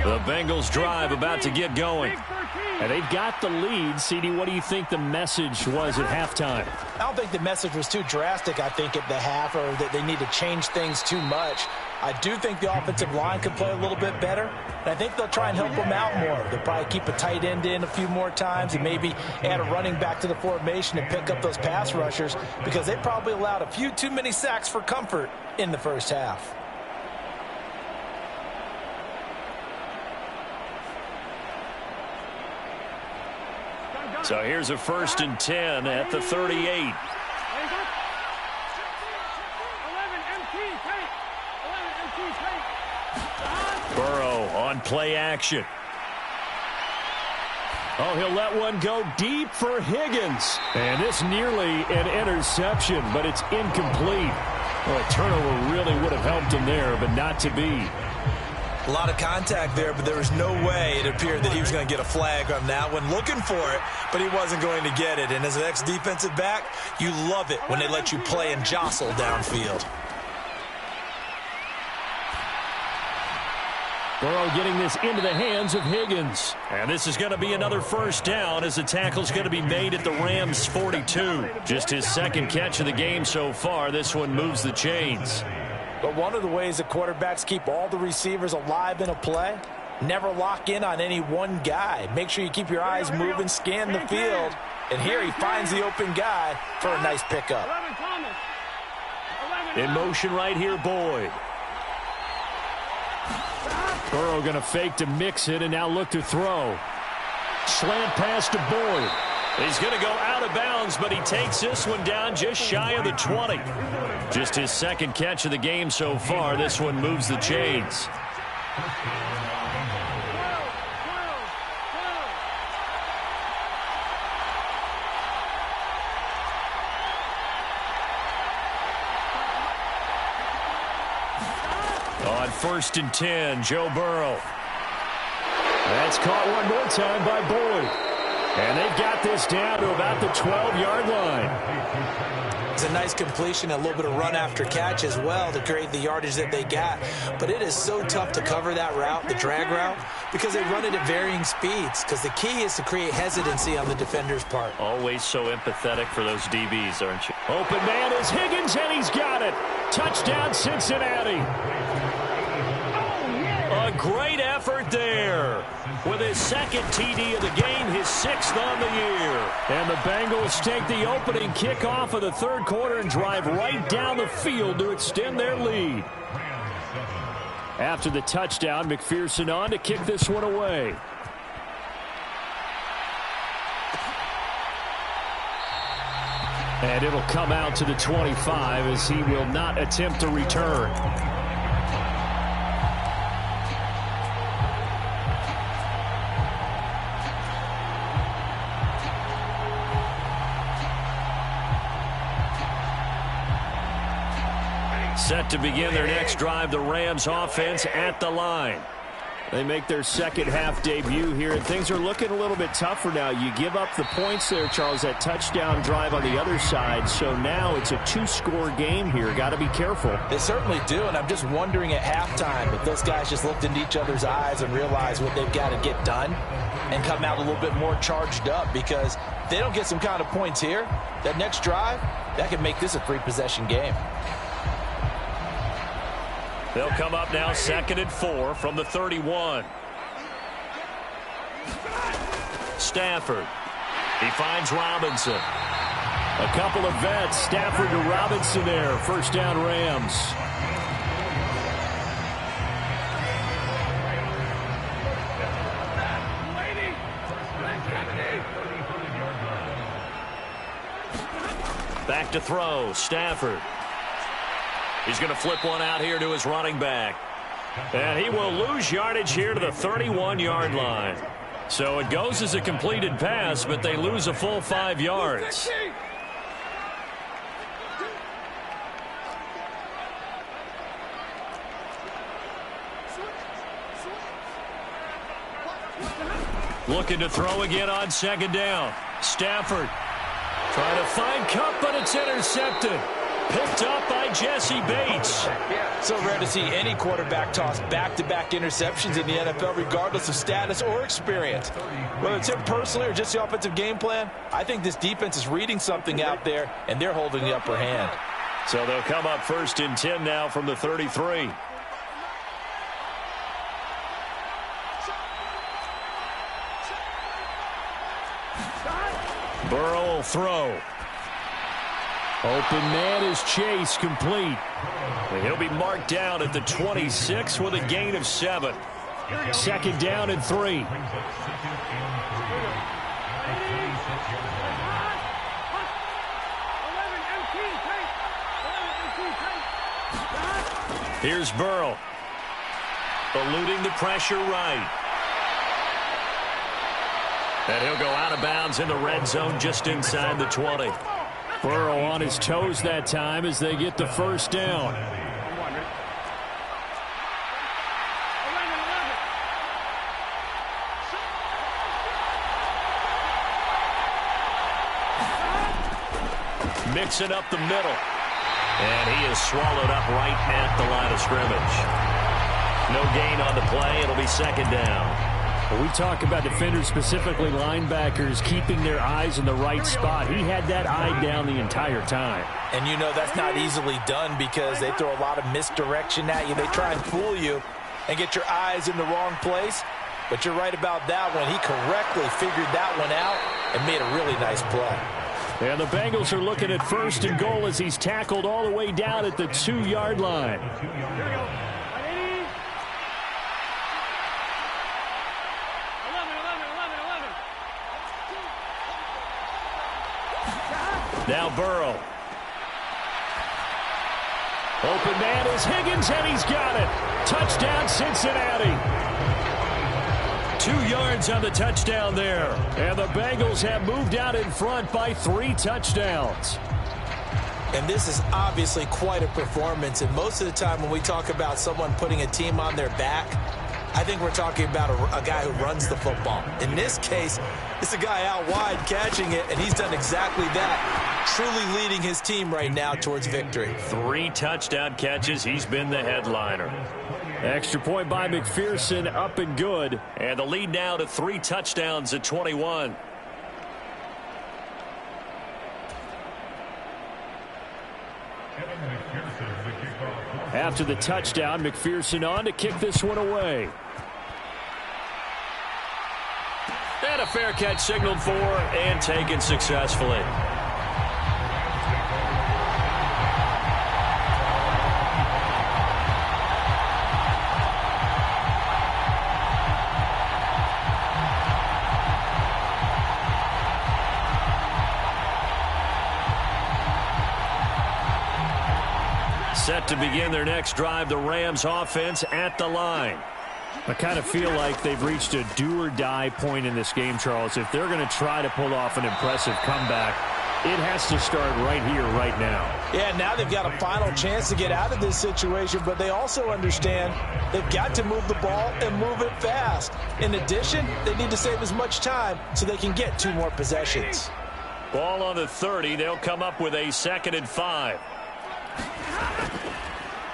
The Bengals drive about to get going. And they've got the lead. CD, what do you think the message was at halftime? I don't think the message was too drastic, I think, at the half, or that they need to change things too much. I do think the offensive line could play a little bit better, and I think they'll try and help them out more. They'll probably keep a tight end in a few more times and maybe add a running back to the formation and pick up those pass rushers, because they probably allowed a few too many sacks for comfort in the first half. So here's a 1st and 10 at the 38. Burrow on play action. Oh, he'll let one go deep for Higgins. And this nearly an interception, but it's incomplete. Well, a turnover really would have helped him there, but not to be. A lot of contact there, but there was no way it appeared that he was going to get a flag on that one. Looking for it, but he wasn't going to get it. And as an ex-defensive back, you love it when they let you play and jostle downfield. Burrow getting this into the hands of Higgins. And this is going to be another 1st down as the tackle's going to be made at the Rams' 42. Just his 2nd catch of the game so far. This one moves the chains. But one of the ways that quarterbacks keep all the receivers alive in a play, never lock in on any one guy. Make sure you keep your eyes moving, scan the field. And here he finds the open guy for a nice pickup. In motion right here, Boyd. Burrow going to fake to mix it and now look to throw. Slant pass to Boyd. He's going to go out of bounds, but he takes this one down just shy of the 20. Just his 2nd catch of the game so far. This one moves the chains. On 1st and 10, Joe Burrow. That's caught one more time by Boyd. And they've got this down to about the 12-yard line. It's a nice completion, a little bit of run after catch as well to create the yardage that they got. But it is so tough to cover that route, the drag route, because they run it at varying speeds. Because the key is to create hesitancy on the defender's part. Always so empathetic for those DBs, aren't you? Open man is Higgins, and he's got it. Touchdown, Cincinnati. A great effort there. With his 2nd TD of the game, his 6th on the year. And the Bengals take the opening kickoff of the 3rd quarter and drive right down the field to extend their lead. After the touchdown, McPherson on to kick this one away. And it'll come out to the 25 as he will not attempt to return. Set to begin their next drive, the Rams offense at the line. They make their 2nd half debut here, and things are looking a little bit tougher now. You give up the points there, Charles, that touchdown drive on the other side. So now it's a 2-score game here. Got to be careful. They certainly do, and I'm just wondering at halftime if those guys just looked into each other's eyes and realized what they've got to get done and come out a little bit more charged up, because if they don't get some kind of points here, that next drive, that could make this a 3-possession game. They'll come up now 2nd and 4 from the 31. Stafford. He finds Robinson. A couple of vets. Stafford to Robinson there. 1st down Rams. Back to throw. Stafford. He's going to flip one out here to his running back. And he will lose yardage here to the 31-yard line. So it goes as a completed pass, but they lose a full 5 yards. Looking to throw again on 2nd down. Stafford trying to find Cup, but it's intercepted. Picked up by Jesse Bates. So rare to see any quarterback toss back-to-back interceptions in the NFL, regardless of status or experience. Whether it's him personally or just the offensive game plan, I think this defense is reading something out there, and they're holding the upper hand. So they'll come up 1st and 10 now from the 33. Burrow will throw. Open man is Chase, complete. He'll be marked down at the 26 with a gain of 7. 2nd down and 3. Here's Burrow. Eluding the pressure right. And he'll go out of bounds in the red zone just inside the 20. Burrow on his toes that time as they get the 1st down. Mixing up the middle. And he is swallowed up right at the line of scrimmage. No gain on the play. It'll be 2nd down. When we talk about defenders, specifically linebackers, keeping their eyes in the right spot. He had that eye down the entire time. And you know that's not easily done because they throw a lot of misdirection at you. They try and fool you and get your eyes in the wrong place. But you're right about that one. He correctly figured that one out and made a really nice play. And the Bengals are looking at 1st and goal as he's tackled all the way down at the 2-yard line. Now Burrow. Open man is Higgins, and he's got it. Touchdown, Cincinnati. 2 yards on the touchdown there. And the Bengals have moved out in front by 3 touchdowns. And this is obviously quite a performance. And most of the time when we talk about someone putting a team on their back, I think we're talking about a guy who runs the football. In this case, it's a guy out wide catching it, and he's done exactly that, truly leading his team right now towards victory. 3 touchdown catches. He's been the headliner. Extra point by McPherson, up and good. And the lead now to 3 touchdowns at 21. After the touchdown, McPherson on to kick this one away. And a fair catch signaled for and taken successfully. Set to begin their next drive, the Rams offense at the line. I kind of feel like they've reached a do-or-die point in this game, Charles. If they're going to try to pull off an impressive comeback, it has to start right here, right now. Yeah, now they've got a final chance to get out of this situation, but they also understand they've got to move the ball and move it fast. In addition, they need to save as much time so they can get 2 more possessions. Ball on the 30. They'll come up with a 2nd and 5.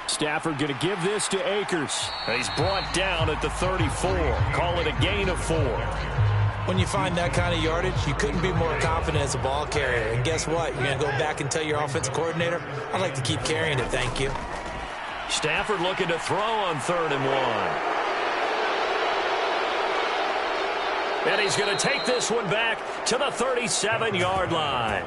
Stafford going to give this to Akers. He's brought down at the 34. Call it a gain of 4. When you find that kind of yardage, you couldn't be more confident as a ball carrier. And guess what? You're going to go back and tell your offensive coordinator, I'd like to keep carrying it, thank you. Stafford looking to throw on 3rd and 1. And he's going to take this one back to the 37-yard line.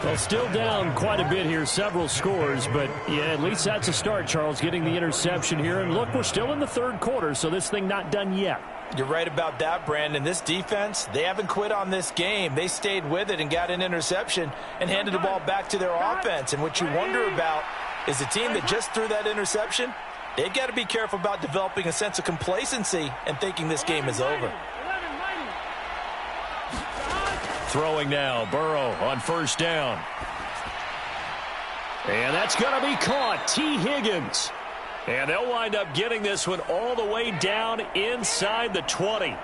Well, still down quite a bit here, several scores, but yeah, at least that's a start, Charles, getting the interception here. And look, we're still in the 3rd quarter, so this thing not done yet. You're right about that, Brandon. This defense, they haven't quit on this game. They stayed with it and got an interception and handed the ball back to their offense. And what you wonder about is the team that just threw that interception, they've got to be careful about developing a sense of complacency and thinking this game is over. Throwing now, Burrow on 1st down. And that's going to be caught. T. Higgins. And they'll wind up getting this one all the way down inside the 20.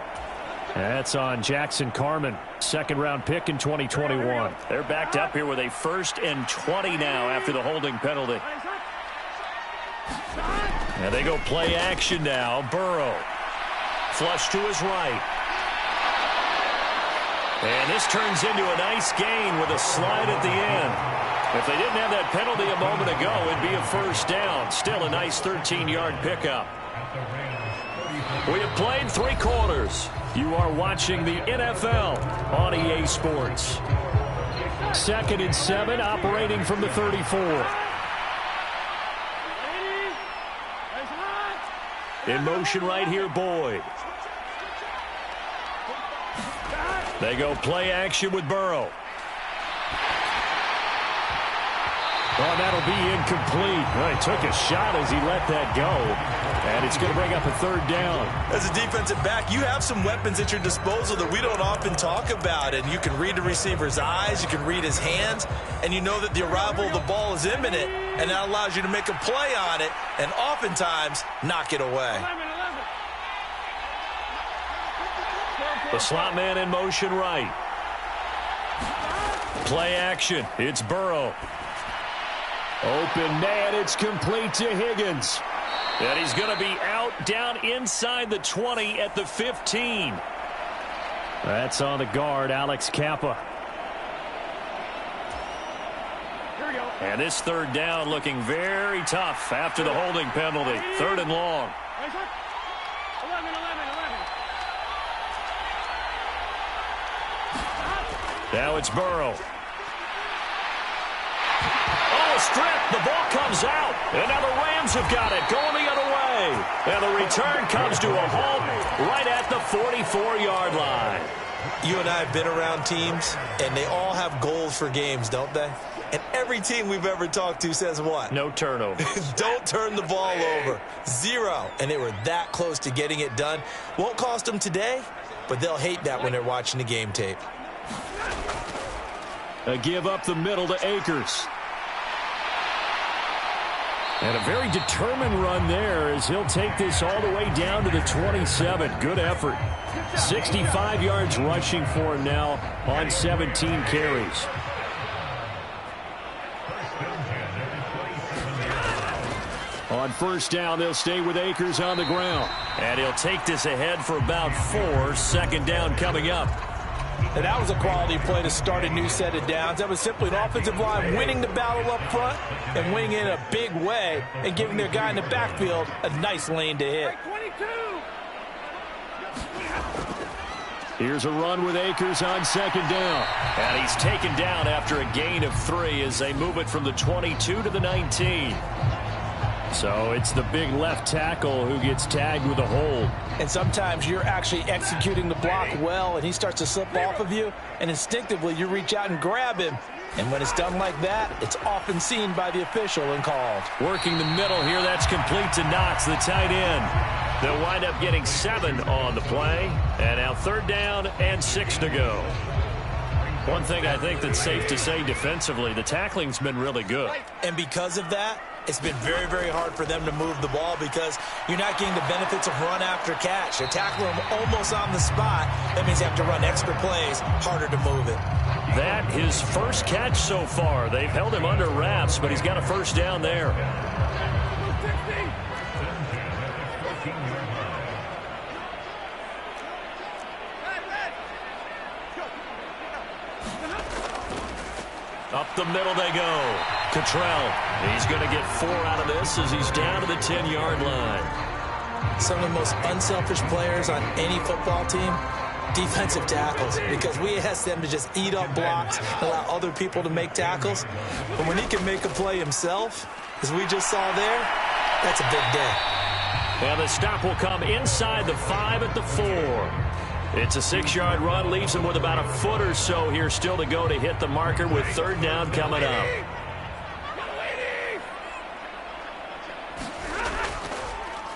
That's on Jackson Carman, second-round pick in 2021. They're backed up here with a 1st and 20 now after the holding penalty. And they go play action now. Burrow. Flush to his right. And this turns into a nice gain with a slide at the end. If they didn't have that penalty a moment ago, it'd be a 1st down. Still a nice 13-yard pickup. We have played 3 quarters. You are watching the NFL on EA Sports. 2nd and 7, operating from the 34. In motion right here, Boyd. They go play action with Burrow. Oh, that'll be incomplete. Well, he took a shot as he let that go. And it's going to bring up a 3rd down. As a defensive back, you have some weapons at your disposal that we don't often talk about. And you can read the receiver's eyes, you can read his hands, and you know that the arrival of the ball is imminent, and that allows you to make a play on it and oftentimes knock it away. The slot man in motion right. Play action. It's Burrow. Open man, it's complete to Higgins. And he's going to be out down inside the 20 at the 15. That's on the guard, Alex Kappa. And this 3rd down looking very tough after the holding penalty. 3rd and long. Now it's Burrow. Strip. The ball comes out. And now the Rams have got it. Going the other way. And the return comes to a halt right at the 44-yard line. You and I have been around teams, and they all have goals for games, don't they? And every team we've ever talked to says what? No turnovers. Don't turn the ball over. 0. And they were that close to getting it done. Won't cost them today, but they'll hate that when they're watching the game tape. A give up the middle to Akers. And a very determined run there as he'll take this all the way down to the 27. Good effort. 65 yards rushing for him now on 17 carries. On 1st down, they'll stay with Akers on the ground. And he'll take this ahead for about 4. 2nd down coming up. And that was a quality play to start a new set of downs. That was simply an offensive line winning the battle up front and winning in a big way and giving their guy in the backfield a nice lane to hit. Here's a run with Akers on 2nd down. And he's taken down after a gain of 3 as they move it from the 22 to the 19. So it's the big left tackle who gets tagged with a hold. And sometimes you're actually executing the block well, and he starts to slip off of you, and instinctively you reach out and grab him. And when it's done like that, it's often seen by the official and called. Working the middle here, that's complete to Knox, the tight end. They'll wind up getting 7 on the play. And now 3rd down and 6 to go. One thing I think that's safe to say defensively, the tackling's been really good. And because of that, it's been very, very hard for them to move the ball because you're not getting the benefits of run after catch. You're tackling them almost on the spot. That means you have to run extra plays, harder to move it. That his first catch so far. They've held him under wraps, but he's got a 1st down there. Up the middle they go. Cottrell, he's going to get 4 out of this as he's down to the 10-yard line. Some of the most unselfish players on any football team, defensive tackles, because we ask them to just eat up blocks, allow other people to make tackles. But when he can make a play himself, as we just saw there, that's a big day. And the stop will come inside the 5 at the 4. It's a 6-yard run, leaves him with about a foot or so here still to go to hit the marker with 3rd down coming up.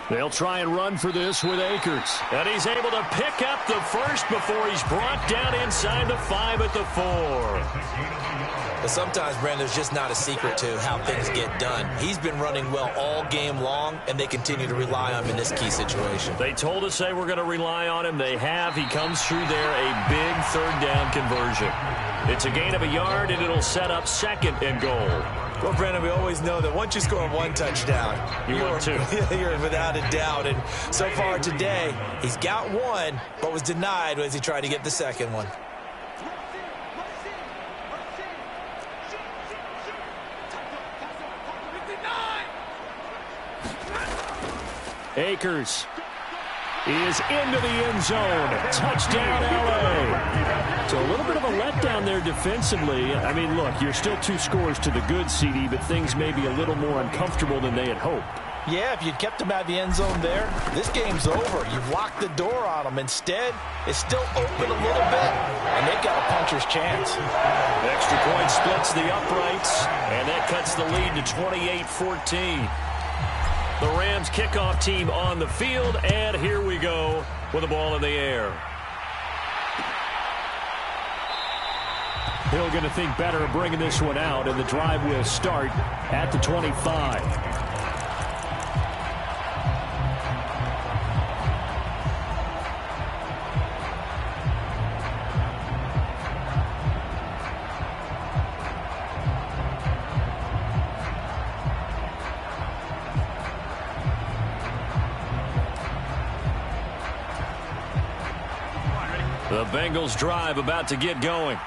They'll try and run for this with Akers. And he's able to pick up the first before he's brought down inside the 5 at the 4. But sometimes, Brandon, there's just not a secret to how things get done. He's been running well all game long, and they continue to rely on him in this key situation. They told us they were going to rely on him. They have. He comes through there, a big third down conversion. It's a gain of a yard, and it'll set up 2nd and goal. Well, Brandon, we always know that once you score 1 touchdown, you're 2. You're without a doubt. And so far today, he's got 1, but was denied as he tried to get the 2nd one. Akers is into the end zone. Touchdown, L.A. So a little bit of a letdown there defensively. I mean, look, you're still 2 scores to the good, CD, but things may be a little more uncomfortable than they had hoped. Yeah, if you'd kept them out of the end zone there, this game's over. You've locked the door on them. Instead, it's still open a little bit, and they've got a puncher's chance. Extra point splits the uprights, and that cuts the lead to 28-14. The Rams kickoff team on the field, and here we go with the ball in the air. Hill going to think better of bringing this one out, and the drive will start at the 25. The Bengals drive about to get going.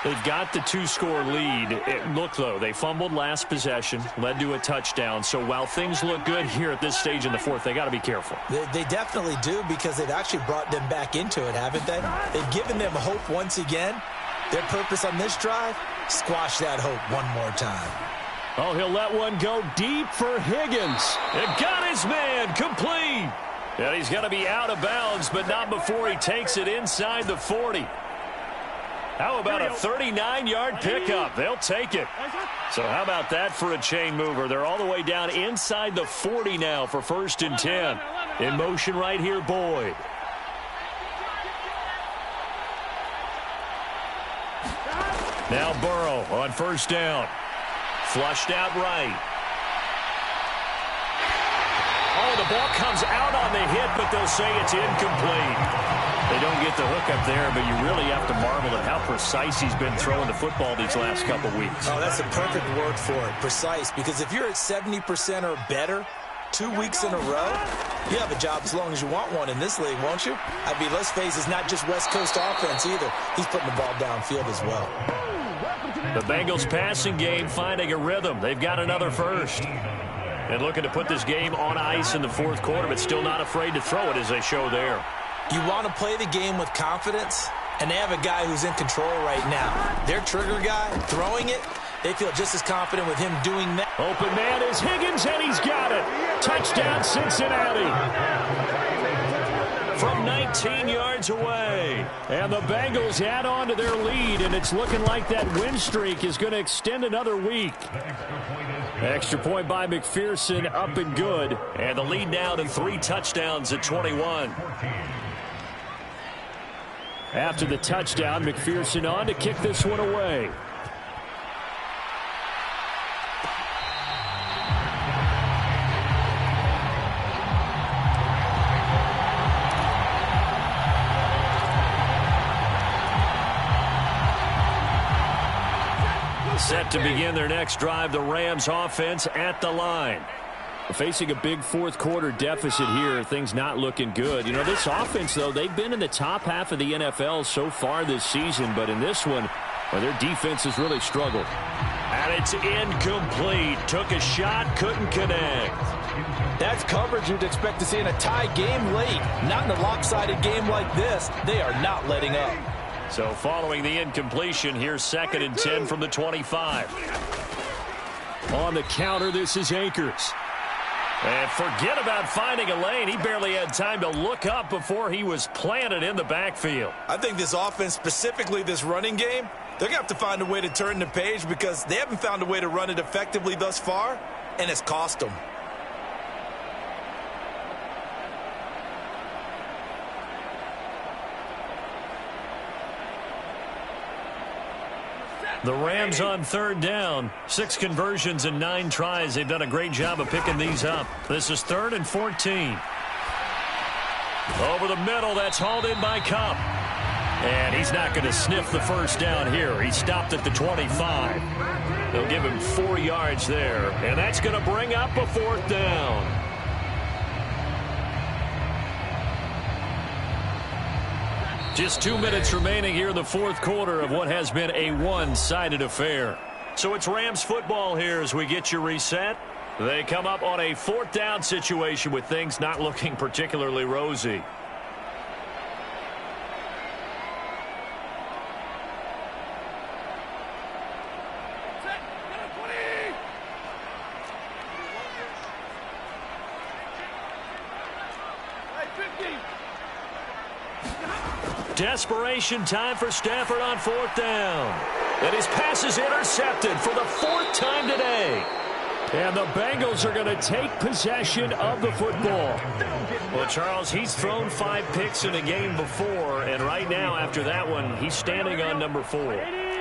They've got the 2-score lead. Look, though, they fumbled last possession, led to a touchdown. So while things look good here at this stage in the 4th, they got to be careful. They definitely do, because they've actually brought them back into it, haven't they? They've given them hope once again. Their purpose on this drive, squash that hope one more time. Oh, he'll let one go deep for Higgins. It got his man complete. And he's going to be out of bounds, but not before he takes it inside the 40. How about a 39-yard pickup? They'll take it. So how about that for a chain mover? They're all the way down inside the 40 now for 1st and 10. In motion right here, Boyd. Now Burrow on 1st down. Flushed out right. Oh, the ball comes out on the hit, but they'll say it's incomplete. They don't get the hook up there, but you really have to marvel at how precise he's been throwing the football these last couple weeks. Oh, that's the perfect word for it, precise, because if you're at 70% or better 2 weeks in a row, you have a job as long as you want one in this league, won't you? I mean, let's face it, it's not just West Coast offense either. He's putting the ball downfield as well. The Bengals passing game finding a rhythm. They've got another first. And looking to put this game on ice in the 4th quarter, but still not afraid to throw it as they show there. You want to play the game with confidence, and they have a guy who's in control right now. Their trigger guy, throwing it, they feel just as confident with him doing that. Open man is Higgins, and he's got it. Touchdown, Cincinnati. From 19 yards away. And the Bengals add on to their lead, and it's looking like that win streak is going to extend another week. Extra point by McPherson, up and good. And the lead now to 3 touchdowns at 21. After the touchdown, McPherson on to kick this one away. Set to begin their next drive, the Rams offense at the line. Facing a big 4th quarter deficit here, things not looking good. You know, this offense, though, they've been in the top half of the NFL so far this season, but in this one, well, their defense has really struggled. And it's incomplete. Took a shot, couldn't connect. That's coverage you'd expect to see in a tie game late. Not in a lopsided game like this. They are not letting up. So following the incompletion, here's 2nd and 10 from the 25. On the counter, this is Akers. And forget about finding a lane. He barely had time to look up before he was planted in the backfield. I think this offense, specifically this running game, they're going to have to find a way to turn the page because they haven't found a way to run it effectively thus far, and it's cost them. The Rams on third down. 6 conversions and 9 tries. They've done a great job of picking these up. This is 3rd and 14. Over the middle, that's hauled in by Cup. And he's not going to sniff the first down here. He stopped at the 25. They'll give him 4 yards there. And that's going to bring up a 4th down. Just 2 minutes remaining here in the 4th quarter of what has been a one-sided affair. So it's Rams football here as we get you reset. They come up on a 4th down situation with things not looking particularly rosy. Desperation time for Stafford on 4th down. And his pass is intercepted for the 4th time today. And the Bengals are going to take possession of the football. Well, Charles, he's thrown 5 picks in a game before, and right now, after that one, he's standing on number 4.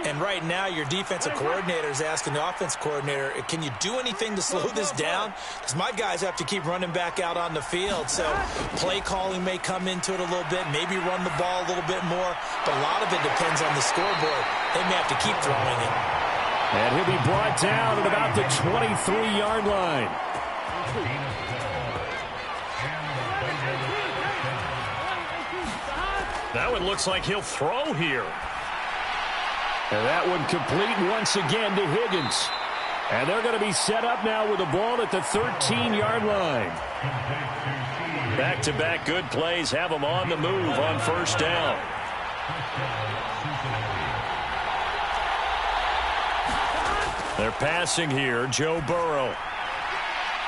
And right now, your defensive coordinator is asking the offense coordinator, can you do anything to slow this down? Because my guys have to keep running back out on the field. So play calling may come into it a little bit, maybe run the ball a little bit more. But a lot of it depends on the scoreboard. They may have to keep throwing it. And he'll be brought down at about the 23-yard line. That one looks like he'll throw here. And that one complete once again to Higgins. And they're going to be set up now with the ball at the 13-yard line. Back-to-back good plays have them on the move on 1st down. They're passing here. Joe Burrow.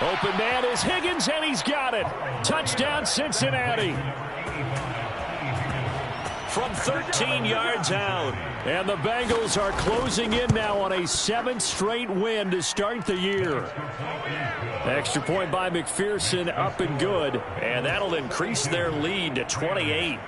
Open man is Higgins, and he's got it. Touchdown, Cincinnati. From 13 yards out. And the Bengals are closing in now on a 7th straight win to start the year. Extra point by McPherson, up and good. And that'll increase their lead to 28.